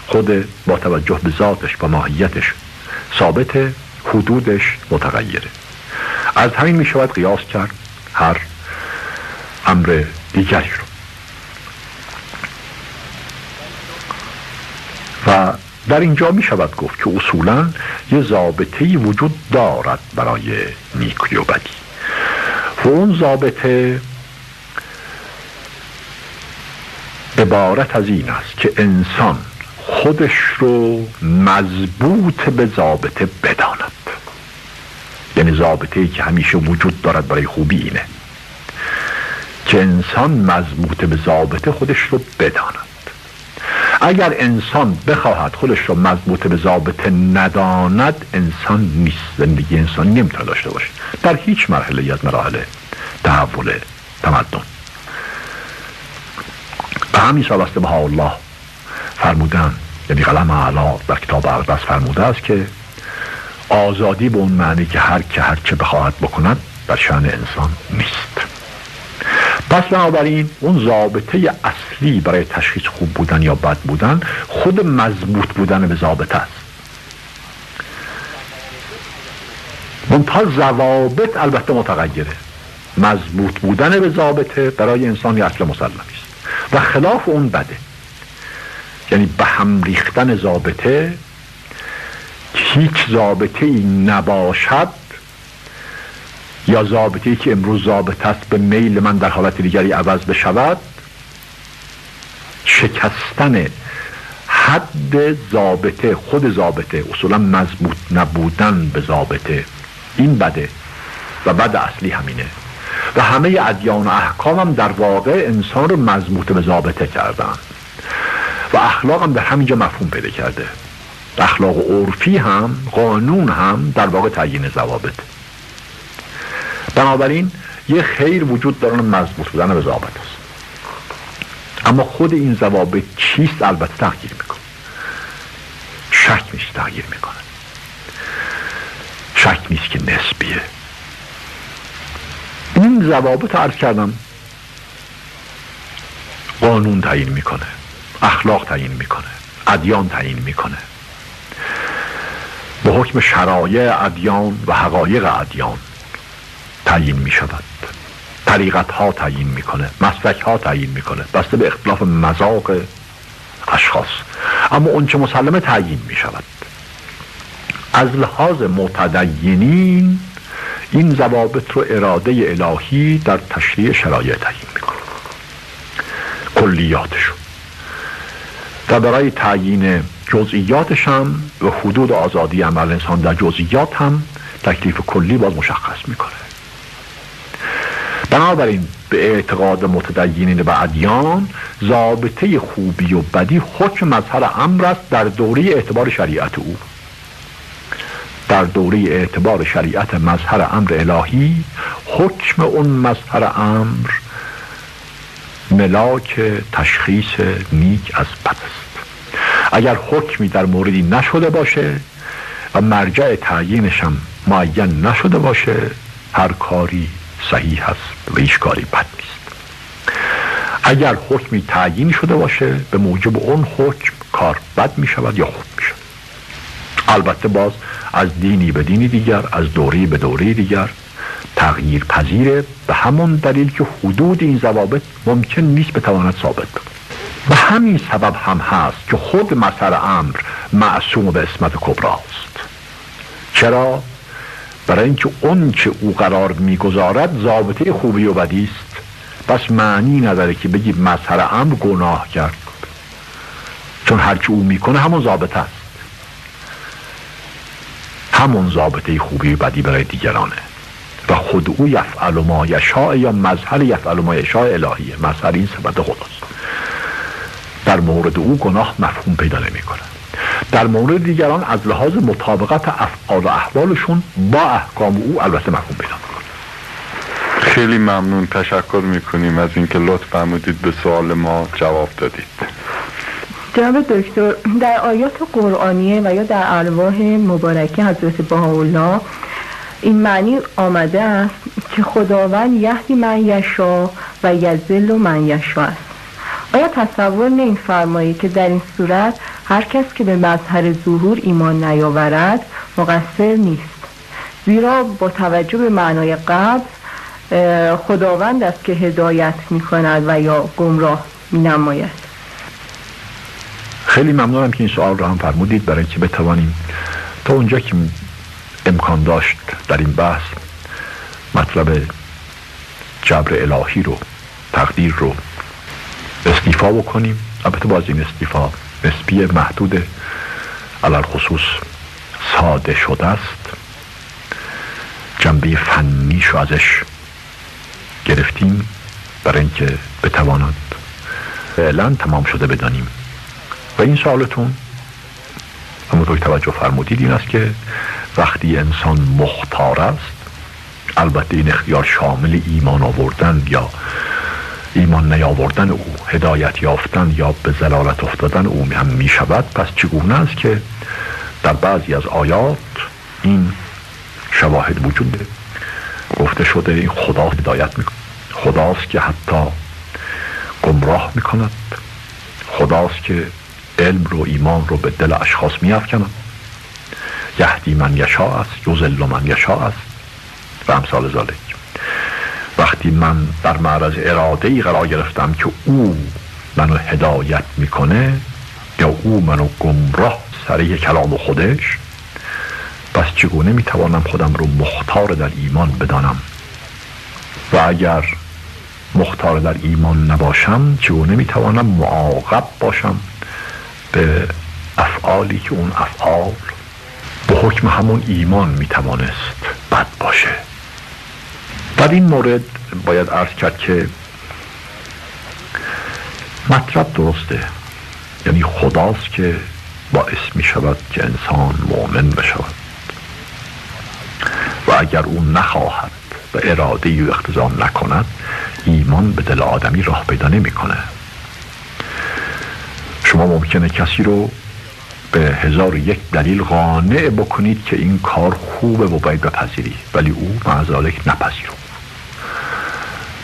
خود با توجه به ذاتش و ماهیتش ثابت، حدودش متغیره. از همین می شود قیاس کرد هر امر دیگری رو. و در اینجا می شود گفت که اصولاً یه ضابطه‌ای وجود دارد برای نیکی و بدی و اون ضابطه عبارت از این است که انسان خودش رو مضبوط به ضابطه بداند. یعنی ضابطه‌ای که همیشه وجود دارد برای خوبی اینه که انسان مضبوط به ضابطه خودش رو بداند. اگر انسان بخواهد خودش رو مضبوط به ضابطه نداند، انسان نیست، زندگی انسانی نمیتونه داشته باشه در هیچ مرحله از مراحل تحول تمدن. به همین سبب بهاءالله فرمودن، یعنی قلم اعلی در کتاب اقدس فرموده است که آزادی به اون معنی که هر چه بخواهد بکند در شأن انسان نیست. پس بنابراین اون ضابطه اصلی برای تشخیص خوب بودن یا بد بودن خود مضبوط بودن به ضابطه است. منتها ضوابط البته متغیره. مضبوط بودن به ضابطه برای انسان یه اصل مسلمی است و خلاف اون بده. یعنی به هم ریختن ضابطه، هیچ ضابطه‌ای نباشد یا ضابطه‌ای که امروز ضابطه است به میل من در حالت دیگری عوض بشود، شکستن حد ضابطه، خود ضابطه، اصولا مضبوط نبودن به ضابطه، این بده و بد اصلی همینه. و همه ادیان و احکام هم در واقع انسان رو مضبوط به ضابطه کردن و اخلاق هم در همینجا مفهوم پیدا کرده. اخلاق عرفی هم، قانون هم در واقع تعیین ضوابط. بنابراین یه خیر وجود دارن، مضبوط بودن به ضابط است. اما خود این ضوابط چیست؟ البته تغییر میکنه. شک نیست تغییر میکنه. شک نیست که نسبیه. این ضوابط عرض کردم قانون تعیین میکنه، اخلاق تعیین میکنه، ادیان تعیین میکنه. به حکم شرایع ادیان و حقایق ادیان تعیین میشود. طریقت ها تعیین میکنه، مسلک ها تعیین میکنه، بسته به اختلاف مذاق اشخاص. اما اون چه مسلمه تعیین میشود. از لحاظ متدینین این ضوابط رو اراده الهی در تشریع شرایع تعیین میکنه، کلیاتشون، و برای تعیین جزئیاتش هم و حدود آزادی عمل انسان در جزئیات هم تکلیف کلی باز مشخص میکنه. بنابراین به اعتقاد متدینین و ادیان ضابطه خوبی و بدی حکم مظهر امر است در دوره اعتبار شریعت او. در دوره اعتبار شریعت مظهر امر الهی، حکم اون مظهر امر ملاک تشخیص نیک از بد است. اگر حکمی در موردی نشده باشه و مرجع تعیینش هم معین نشده باشه، هر کاری صحیح هست و هیچ کاری بد نیست. اگر حکمی تعیین شده باشه، به موجب اون حکم کار بد می شود یا خوب می شود. البته باز از دینی به دینی دیگر، از دوری به دوری دیگر تغییر پذیره، به همون دلیل که حدود این ضوابط ممکن نیست بتواند ثابت بود. به همین سبب هم هست که خود مظهر امر معصوم به عصمت کبری است. چرا؟ برای اینکه اون که او قرار میگذارد ضابطه خوبی و بدی است. پس معنی نداره که بگی مظهر امر گناه کرد، چون هر که او میکنه همون ضابطه است، همون ضابطه خوبی و بدی برای دیگرانه و خود او یفعل ما یشاء، یا مظهر یفعل ما یشاء الهیه. مظهر این صفت خداست. در مورد او گناه مفهوم پیدا نمیکنه. در مورد دیگران از لحاظ مطابقت افعال و احوالشون با احکام او البته مفهوم پیدا میکنه. خیلی ممنون، تشکر میکنیم از اینکه لطف فرمودید به سوال ما جواب دادید. جناب دکتر، در آیات قرآنیه و یا در ارواح مبارکه حضرت بهاءالله این معنی آمده است که خداوند یهدی من یشاء و یضل من یشاء است. آیا تصور نمی‌فرمایید که در این صورت هر کس که به مظهر ظهور ایمان نیاورد مقصر نیست، زیرا با توجه به معنای قبل خداوند است که هدایت می‌کند و یا گمراه می‌نماید؟ خیلی ممنونم که این سوال رو هم فرمودید، برای اینکه بتوانیم تا اونجا که امکان داشت در این بحث مطلب جبر الهی رو، تقدیر رو استیفا بکنیم. البته باز این استیفا نسبی، محدود، علل خصوص ساده شده است. جنبه فنیشو ازش گرفتیم برای اینکه بتواند فعلا تمام شده بدانیم. و این سوالتون همونطور که توجه فرمودید این است که وقتی انسان مختار است، البته این اختیار شامل ایمان آوردن یا ایمان نیاوردن او، هدایت یافتن یا به ضلالت افتادن او هم می شود. پس چگونه است که در بعضی از آیات این شواهد وجود داره؟ گفته شده این خدا هدایت میکنه، خداست که حتی گمراه میکند، خداست که علم رو، ایمان رو به دل اشخاص میافکند، یهدی من یشاء است، یضل من یشاء است و امثال ذالک. وقتی من در معرض اراده ای قرار گرفتم که او منو هدایت میکنه یا او منو گمراه سر کلام خودش، پس چگونه میتوانم خودم رو مختار در ایمان بدانم؟ و اگر مختار در ایمان نباشم چگونه میتوانم معاقب باشم به افعالی که اون افعال به حکم همون ایمان میتوانست بد باشه؟ در این مورد باید عرض کرد که مطلب درسته، یعنی خداست که باعث می شود که انسان مؤمن بشود و اگر او نخواهد و اراده او اقتضا نکند، ایمان به دل آدمی راه پیدا نمیکنه. شما ممکنه کسی رو به 1001 دلیل قانع بکنید که این کار خوبه و باید بپذیری، ولی او مع ذالک نپذیره.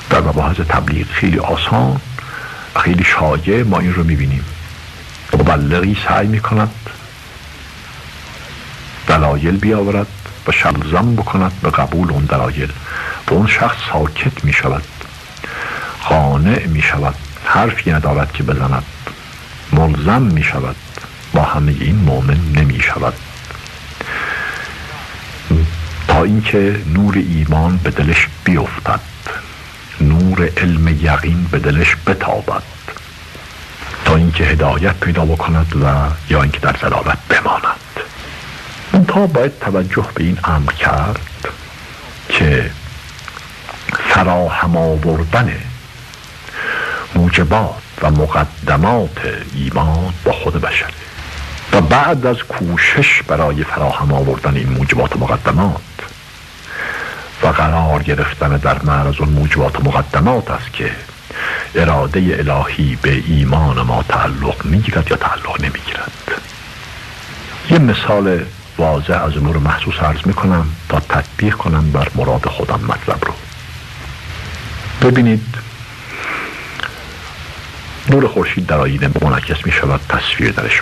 در مباحث تبلیغ خیلی آسان و خیلی شایع ما این رو میبینیم. مبلغی سعی میکند دلایل بیاورد و شلزم بکند به قبول اون دلایل و اون شخص ساکت میشود، قانع میشود، حرفی ندارد که بزند، ملزم میشود. با همه این مؤمن نمیشود تا اینکه نور ایمان به دلش بیفتد، نور علم یقین به دلش بتابد، تا اینکه هدایت پیدا بکند و یا اینکه در ضلالت بماند. منتها باید توجه به این امر کرد که فراهم آوردن موجبات و مقدمات ایمان با خود بشره و بعد از کوشش برای فراهم آوردن این موجبات و مقدمات و قرار گرفتن در معرض اون موجبات و مقدمات است که اراده الهی به ایمان ما تعلق میگیرد یا تعلق نمیگیرد. یه مثال واضح از امور محسوس عرض میکنم تا تطبیق کنم بر مراد خودم مطلب رو. ببینید، نور خورشید در آینه منعکس می شود، تصویر درش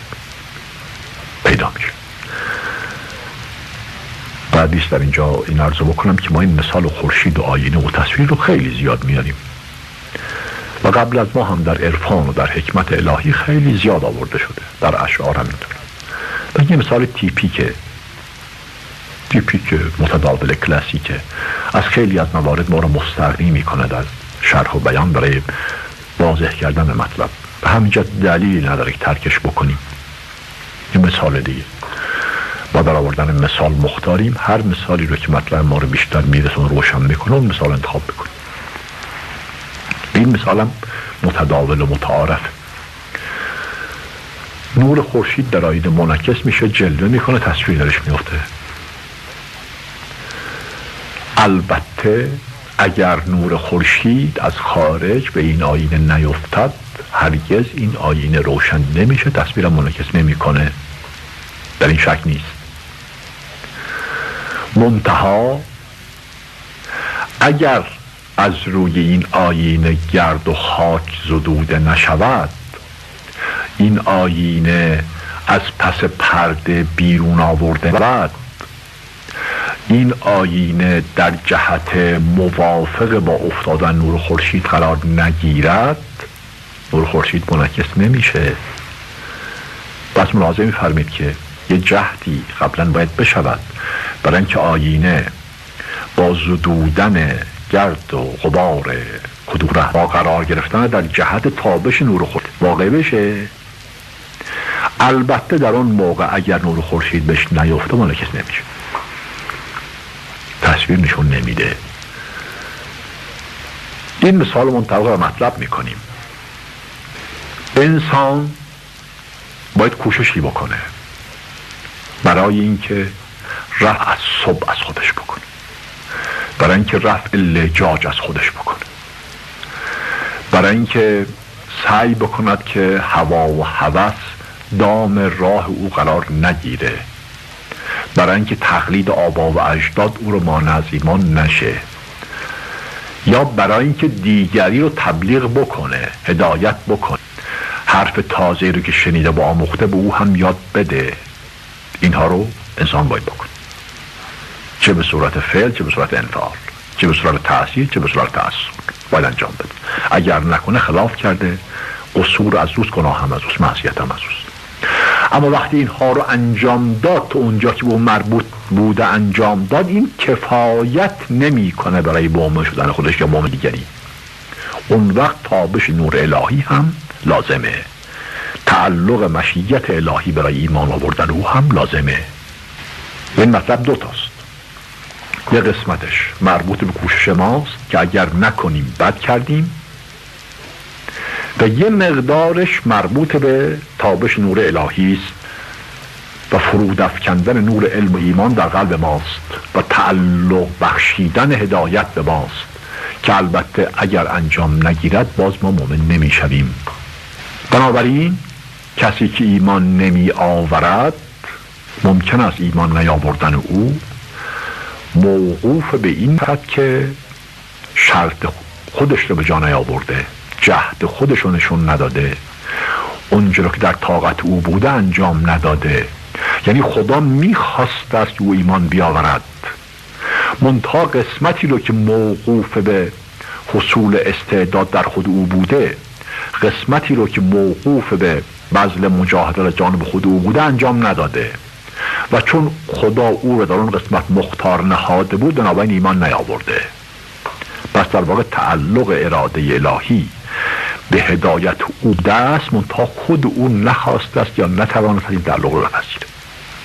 پیدا میشه. بعدیست در اینجا این عرض بکنم که ما این مثال خورشید و آینه و تصویر رو خیلی زیاد میاریم و قبل از ما هم در عرفان و در حکمت الهی خیلی زیاد آورده شده، در اشعار هم میدونه. یه مثال تیپیک متداول کلاسیکه از خیلی از موارد ما رو مستغنی میکنه در شرح و بیان برای واضح کردن مطلب. به همینجا دلیلی نداره که ترکش بکنیم. یه مثال دیگه، ما در آوردن مثال مختاریم، هر مثالی رو که مطلب ما رو بیشتر میرسون روشن میکنه اون مثال انتخاب بکنیم. این مثالم متداول و متعارف. نور خورشید در آینه منعکس میشه، جلوه میکنه، تصویر درش میفته. البته اگر نور خورشید از خارج به این آینه نیفتد هرگز این آینه روشن نمیشه، تصویرم منعکس نمیکنه، در این شک نیست. منتها اگر از روی این آینه گرد و خاک زدوده نشود، این آینه از پس پرده بیرون آورده بعد این آینه در جهت موافق با افتادن نور خورشید قرار نگیرد، نور خورشید منعکس نمیشه. پس ملاحظه می‌فرمایید که یه جهدی قبلا باید بشود برای اینکه آینه با زدودن گرد و غبار کدوره با قرار گرفتن در جهت تابش نور خورشید واقع بشه. البته در اون موقع اگر نور خورشید بهش نیفته منعکس نمیشه، تصویر نشون نمیده. این مثال منطبق رو مطلب میکنیم. انسان باید کوششی بکنه برای اینکه رفع از صبح از خودش بکنه، برای اینکه رفع لجاج از خودش بکنه، برای اینکه سعی بکند که هوا و هوس دام راه او قرار نگیره، برای اینکه تقلید آبا و اجداد او رو مانع از ایمان نشه، یا برای اینکه دیگری رو تبلیغ بکنه، هدایت بکنه، حرف تازه رو که شنیده و آموخته به او هم یاد بده. اینها رو انسان باید بکنه، چه به صورت فعل، چه به صورت انفعال، چه به صورت تأثیر، چه به صورت تأثیر باید انجام بده. اگر نکنه خلاف کرده، قصور از اوست، گناه هم از اوست، معصیت هم از اوست. اما وقتی اینها رو انجام داد تا اونجا که به اون مربوط بوده انجام داد، این کفایت نمی کنه برای مؤمن شدن خودش یا مؤمن دیگری. اون وقت تابش نور الهی هم لازمه، تعلق مشیت الهی برای ایمان آوردن او هم لازمه. این مطلب دوتاست. یه قسمتش مربوط به کوشش ماست که اگر نکنیم بد کردیم، و یه مقدارش مربوط به تابش نور الهی است و فرود افکندن نور علم و ایمان در قلب ماست و تعلق بخشیدن هدایت به ماست که البته اگر انجام نگیرد باز ما مؤمن نمی شویم. بنابراین کسی که ایمان نمی آورد ممکن است ایمان نیاوردن او موقوف به این حد که شرط خودش رو به جا نیاورده، جهد خودش رو نشون نداده، اونجا رو که در طاقت او بوده انجام نداده. یعنی خدا میخواست است او ایمان بیاورد، منتها قسمتی رو که موقوف به حصول استعداد در خود او بوده، قسمتی رو که موقوف به بذل مجاهده در جانب خود او بوده انجام نداده و چون خدا او رو در اون قسمت مختار نهاده بود بنابراین ایمان نیاورده. پس در واقع تعلق اراده الهی به هدایت او دست منتها خود او نخواسته است یا نتوانست این تعلق رو بپذیره.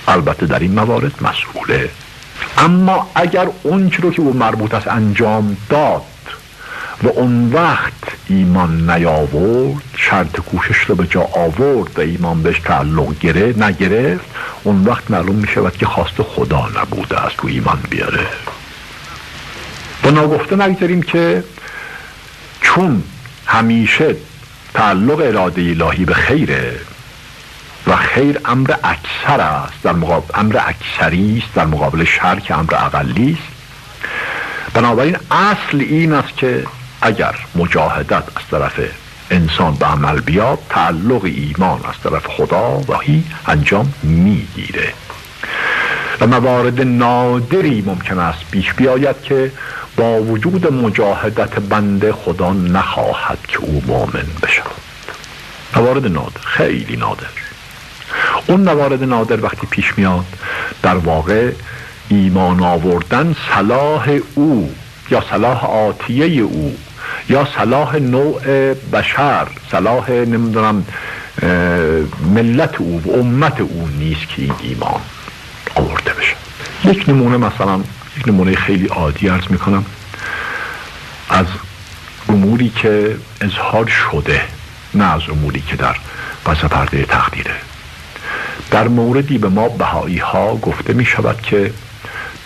البته در این موارد مسئوله. اما اگر اون چیزی که او مربوط است انجام داد و اون وقت ایمان نیاورد، شرط کوشش رو به جا آورد و ایمان بهش تعلق نگرفت، اون وقت معلوم می شود که خواست خدا نبوده است و ایمان بیاره. با ناگفته نگذاریم که چون همیشه تعلق اراده الهی به خیره و خیر امر اکثر است، امر اکثری است در مقابل شر که امر اقلی است. بنابراین اصل این است که اگر مجاهدت از طرف انسان به عمل بیاد، تعلق ایمان از طرف خدا وحی انجام میگیره و موارد نادری ممکن است پیش بیاید که با وجود مجاهدت بنده خدا نخواهد که او مؤمن بشود. موارد نادر، خیلی نادر. اون موارد نادر وقتی پیش میاد در واقع ایمان آوردن صلاح او یا صلاح آتیه او یا صلاح نوع بشر، صلاح نمیدونم ملت او و امت او نیست که این ایمان آورده بشه. یک نمونه، مثلا یک نمونه خیلی عادی عرض میکنم از اموری که اظهار شده، نه از اموری که در پس پرده تقدیره. در موردی به ما بهایی ها گفته می شود که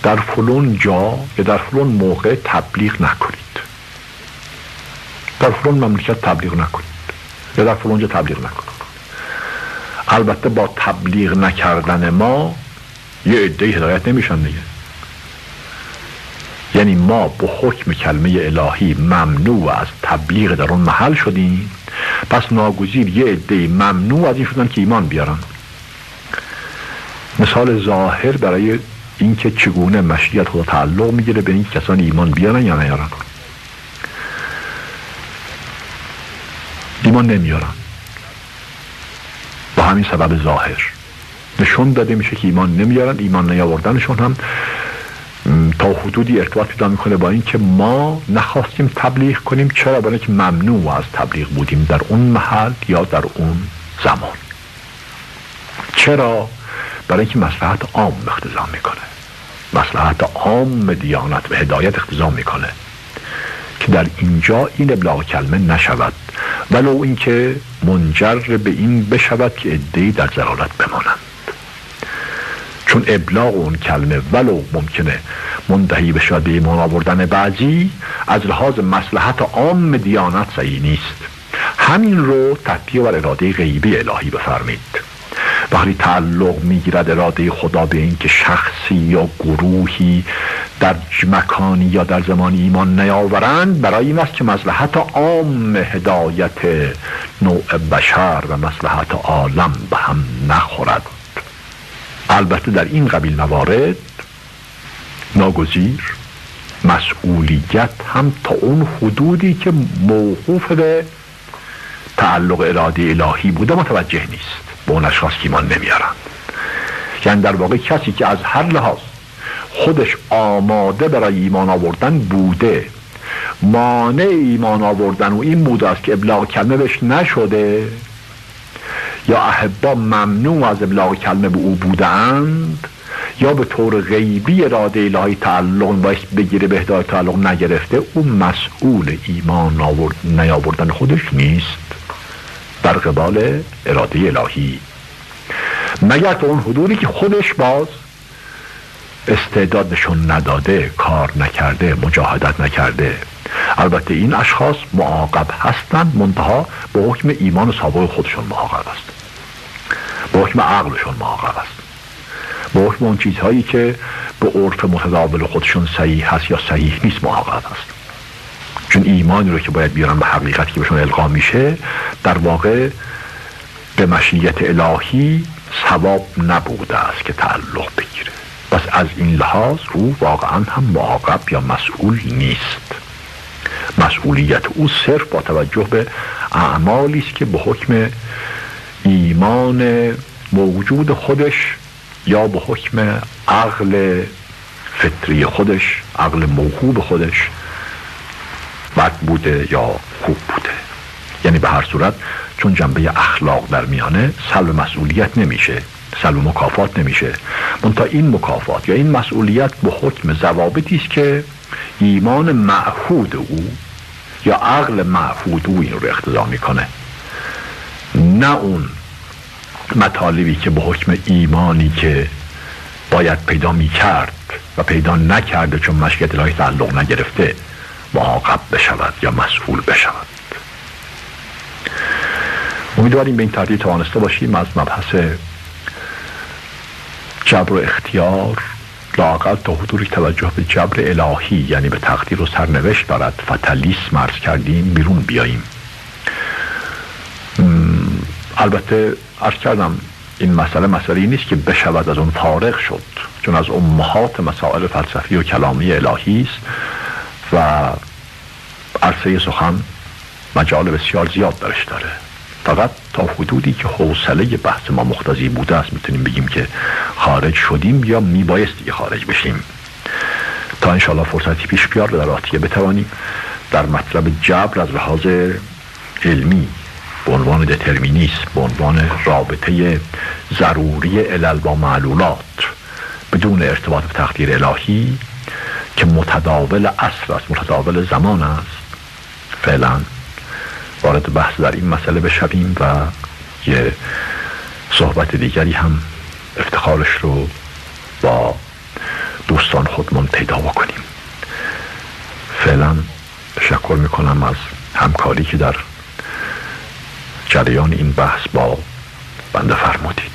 در فلان جا یا در فلان موقع تبلیغ نکنید، در فلان مملکت تبلیغ نکنید یا در فلان جا تبلیغ نکنید. البته با تبلیغ نکردن ما یه عده هدایت نمیشن دیگه. یعنی ما با حکم کلمه الهی ممنوع از تبلیغ در اون محل شدیم، پس ناگزیر یه عده ممنوع از این شدن که ایمان بیارن. مثال ظاهر برای اینکه چگونه مشیت خدا تعلق میگیره به این کسان ایمان بیارن یا نیارن. ایمان نمیارن، با همین سبب ظاهر نشون داده میشه که ایمان نمیارن. ایمان نیاوردنشون هم تا حدودی ارتباط پیدا میکنه با این که ما نخواستیم تبلیغ کنیم. چرا؟ برای اینکه ممنوع از تبلیغ بودیم در اون محل یا در اون زمان. چرا؟ برای اینکه مصلحت عام اقتضا میکنه، مصلحت عام دیانت و هدایت اقتضا میکنه که در اینجا این ابلاغ کلمه نشود، ولو اینکه منجر به این بشود که عده‌ای در ضلالت بمانند. چون ابلاغ اون کلمه ولو ممکنه منتهی بشود به ایمان آوردن بعضی، از لحاظ مصلحت عام دیانت صحیح نیست. همین رو تطبیق بر اراده غیبی الهی بفرمید. وقتی تعلق میگیرد اراده خدا به این که شخصی یا گروهی در مکانی یا در زمانی ایمان نیاورند، برای این است که مصلحت عام هدایت نوع بشر و مصلحت عالم به هم نخورد. البته در این قبیل موارد ناگزیر مسئولیت هم تا اون حدودی که موقوف به تعلق اراده الهی بوده متوجه نیست به اون اشخاص که ایمان نمیارن. یعنی در واقع کسی که از هر لحاظ خودش آماده برای ایمان آوردن بوده، مانع ایمان آوردن و این بوده است که ابلاغ کلمه بهش نشده، یا احبا ممنوع از ابلاغ کلمه به او بودند، یا به طور غیبی اراده الهی تعلق باعث بگیره به هدایت تعلق نگرفته، او مسئول ایمان نیاوردن خودش نیست در قبال اراده الهی. مگر تا اون حدودی که خودش باز استعدادشون نداده، کار نکرده، مجاهدت نکرده. البته این اشخاص معاقب هستند، منتها به حکم ایمان سابق خودشون معاقب است، به حکم عقلشون معاقب است، به حکم اون چیزهایی که به عرف متداول خودشون صحیح هست یا صحیح نیست معاقب است. چون ایمانی رو که باید بیارن به حقیقتی که بهشون القا میشه در واقع به مشیت الهی ثواب نبوده است که تعلق بگیره. پس از این لحاظ او واقعا هم معاقب یا مسئول نیست. مسئولیت او صرف با توجه به اعمالی است که به حکم ایمان موجود خودش یا به حکم عقل فطری خودش، عقل موهوب خودش بد بوده یا خوب بوده. یعنی به هر صورت چون جنبه اخلاق در میانه سلب مسئولیت نمیشه، سلب مکافات نمیشه. منتها این مکافات یا این مسئولیت به حکم ضوابطی است که ایمان معهود او یا عقل معهود او این رو اقتضا میکنه، نه اون مطالبی که به حکم ایمانی که باید پیدا میکرد و پیدا نکرده چون مشیت الهی تعلق نگرفته معاقب بشود یا مسئول بشود. امیدواریم به این ترتیب توانسته باشیم از مبحث جبر و اختیار لااقل تا حدودی توجه به جبر الهی یعنی به تقدیر و سرنوشت دارد فتالیسم عرض کردیم بیرون بیاییم. البته عرض کردم این مسئله نیست که بشود از اون فارغ شد، چون از امهات مسائل فلسفی و کلامی الهی است و عرصه سخن مجال بسیار زیاد درش داره. فقط تا حدودی که حوصله بحث ما مقتضی بوده است میتونیم بگیم که خارج شدیم یا میبایستی خارج بشیم، تا انشاءالله فرصتی پیش بیاد در آتیه بتوانیم در مطلب جبر از لحاظ علمی به عنوان دترمینیسم، به عنوان رابطه ضروری علل با معلولات بدون ارتباط به تقدیر الهی که متداول عصر است، متداول زمان است، فعلا وارد بحث در این مسئله بشویم و یه صحبت دیگری هم افتخارش رو با دوستان خودمون پیدا بکنیم. فعلا تشکر میکنم از همکاری که در جریان این بحث با بنده فرمودید.